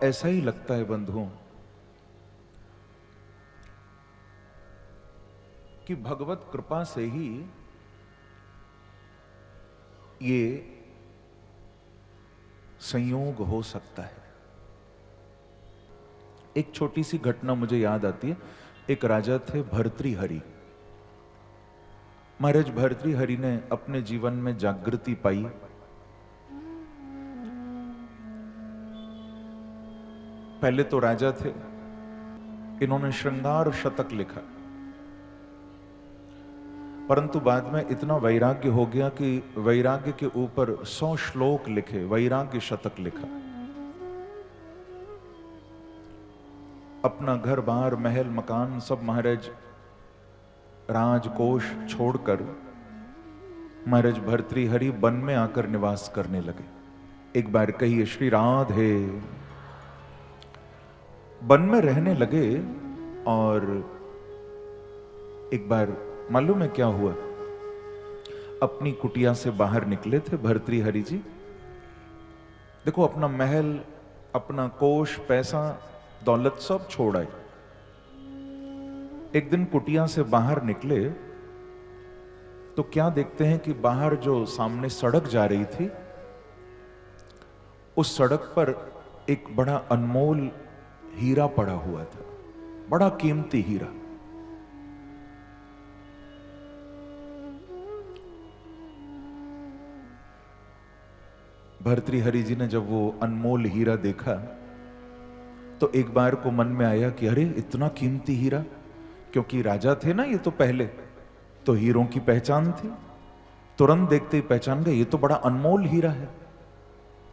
ऐसा ही लगता है बंधुओं कि भगवत कृपा से ही ये संयोग हो सकता है। एक छोटी सी घटना मुझे याद आती है। एक राजा थे भर्तृहरि। महाराज भर्तृहरि ने अपने जीवन में जागृति पाई। पहले तो राजा थे, इन्होंने श्रृंगार शतक लिखा, परंतु बाद में इतना वैराग्य हो गया कि वैराग्य के ऊपर 100 श्लोक लिखे, वैराग्य शतक लिखा। अपना घर बार महल मकान सब महाराज राजकोष छोड़कर महाराज भर्तृहरि वन में आकर निवास करने लगे। एक बार कहिए श्री राधे। वन में रहने लगे और एक बार मालूम है क्या हुआ? अपनी कुटिया से बाहर निकले थे भर्तृहरि जी। देखो, अपना महल, अपना कोष, पैसा, दौलत सब छोड़ आए। एक दिन कुटिया से बाहर निकले तो क्या देखते हैं कि बाहर जो सामने सड़क जा रही थी, उस सड़क पर एक बड़ा अनमोल हीरा पड़ा हुआ था, बड़ा कीमती हीरा। भर्तृहरि जी ने जब वो अनमोल हीरा देखा तो एक बार को मन में आया कि अरे इतना कीमती हीरा, क्योंकि राजा थे ना ये तो पहले, तो हीरों की पहचान थी। तुरंत देखते ही पहचान गए ये तो बड़ा अनमोल हीरा है,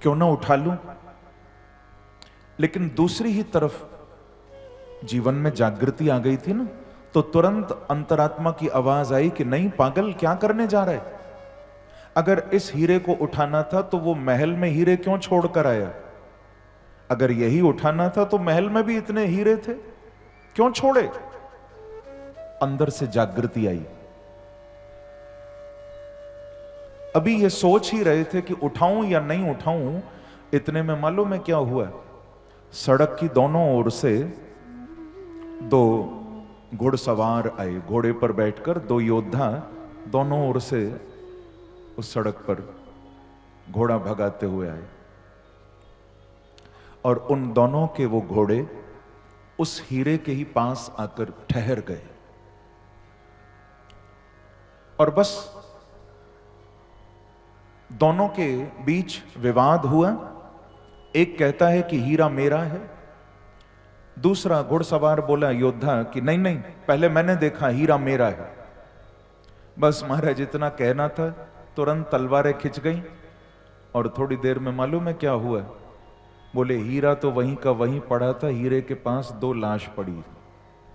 क्यों ना उठा लूं। लेकिन दूसरी ही तरफ जीवन में जागृति आ गई थी ना, तो तुरंत अंतरात्मा की आवाज आई कि नहीं पागल, क्या करने जा रहा है? अगर इस हीरे को उठाना था तो वो महल में हीरे क्यों छोड़कर आया? अगर यही उठाना था तो महल में भी इतने हीरे थे, क्यों छोड़े? अंदर से जागृति आई। अभी ये सोच ही रहे थे कि उठाऊं या नहीं उठाऊं, इतने में मालूम है क्या हुआ? सड़क की दोनों ओर से 2 घुड़सवार आए, घोड़े पर बैठकर 2 योद्धा दोनों ओर से उस सड़क पर घोड़ा भगाते हुए आए और उन दोनों के वो घोड़े उस हीरे के ही पास आकर ठहर गए। और बस दोनों के बीच विवाद हुआ। एक कहता है कि हीरा मेरा है, दूसरा घुड़सवार बोला योद्धा कि नहीं नहीं, पहले मैंने देखा, हीरा मेरा है। बस महाराज इतना कहना था, तुरंत तलवारें खिंच गई और थोड़ी देर में मालूम है क्या हुआ? बोले हीरा तो वहीं का वहीं पड़ा था, हीरे के पास 2 लाश पड़ी।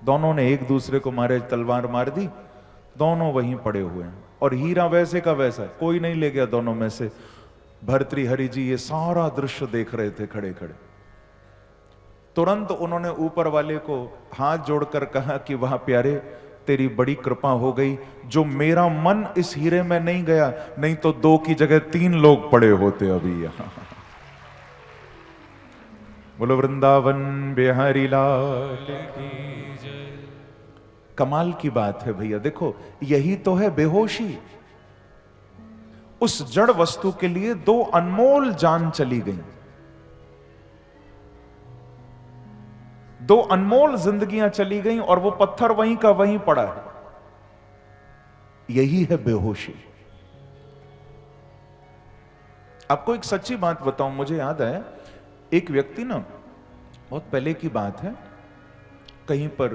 दोनों ने एक दूसरे को महाराज तलवार मार दी, दोनों वहीं पड़े हुए हैं और हीरा वैसे का वैसा, कोई नहीं ले गया दोनों में से। भर्तृहरि जी ये सारा दृश्य देख रहे थे खड़े खड़े। तुरंत उन्होंने ऊपर वाले को हाथ जोड़कर कहा कि वाह प्यारे, तेरी बड़ी कृपा हो गई, जो मेरा मन इस हीरे में नहीं गया, नहीं तो 2 की जगह 3 लोग पड़े होते अभी यहां। बोलो वृंदावन बिहारी लाल की जय। कमाल की बात है भैया, देखो यही तो है बेहोशी। उस जड़ वस्तु के लिए 2 अनमोल जान चली गई, 2 अनमोल जिंदगियां चली गई और वो पत्थर वहीं का वहीं पड़ा है। यही है बेहोशी। आपको एक सच्ची बात बताऊं, मुझे याद है एक व्यक्ति ना, बहुत पहले की बात है, कहीं पर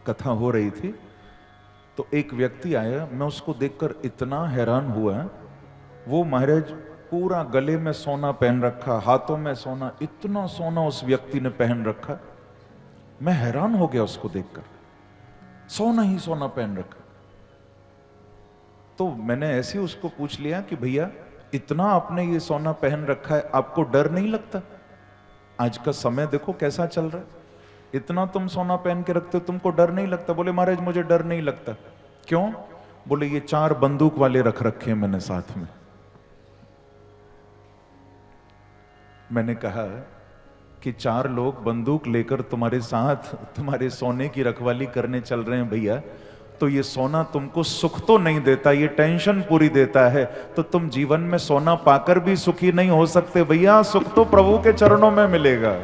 कथा हो रही थी तो एक व्यक्ति आया, मैं उसको देखकर इतना हैरान हुआ। वो महाराज पूरा गले में सोना पहन रखा, हाथों में सोना, इतना सोना उस व्यक्ति ने पहन रखा। मैं हैरान हो गया उसको देखकर, सोना ही सोना पहन रखा। तो मैंने ऐसे उसको पूछ लिया कि भैया इतना आपने ये सोना पहन रखा है, आपको डर नहीं लगता? आज का समय देखो कैसा चल रहा है, इतना तुम सोना पहन के रखते हो, तुमको डर नहीं लगता? बोले महाराज मुझे डर नहीं लगता। क्यों? बोले ये 4 बंदूक वाले रख रखे हैं मैंने साथ में। मैंने कहा कि 4 लोग बंदूक लेकर तुम्हारे साथ तुम्हारे सोने की रखवाली करने चल रहे हैं भैया, तो ये सोना तुमको सुख तो नहीं देता, ये टेंशन पूरी देता है, तो तुम जीवन में सोना पाकर भी सुखी नहीं हो सकते भैया, सुख तो प्रभु के चरणों में मिलेगा।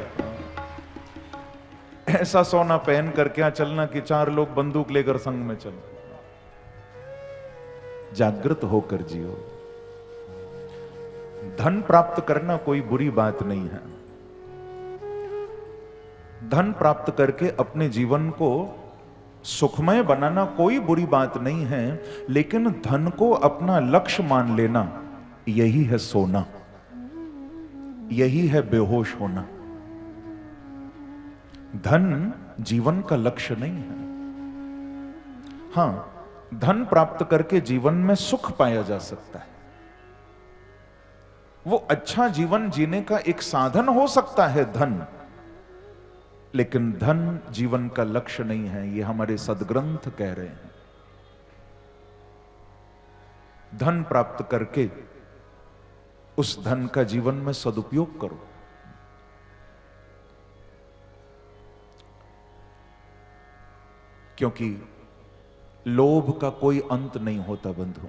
ऐसा सोना पहन कर क्या चलना कि 4 लोग बंदूक लेकर संग में चलो। जागृत होकर जियो। धन प्राप्त करना कोई बुरी बात नहीं है। धन प्राप्त करके अपने जीवन को सुखमय बनाना कोई बुरी बात नहीं है, लेकिन धन को अपना लक्ष्य मान लेना, यही है सोना, यही है बेहोश होना। धन जीवन का लक्ष्य नहीं है। हां, धन प्राप्त करके जीवन में सुख पाया जा सकता है, वो अच्छा जीवन जीने का एक साधन हो सकता है धन, लेकिन धन जीवन का लक्ष्य नहीं है, ये हमारे सद्ग्रंथ कह रहे हैं। धन प्राप्त करके उस धन का जीवन में सदुपयोग करो। क्योंकि लोभ का कोई अंत नहीं होता बंधु।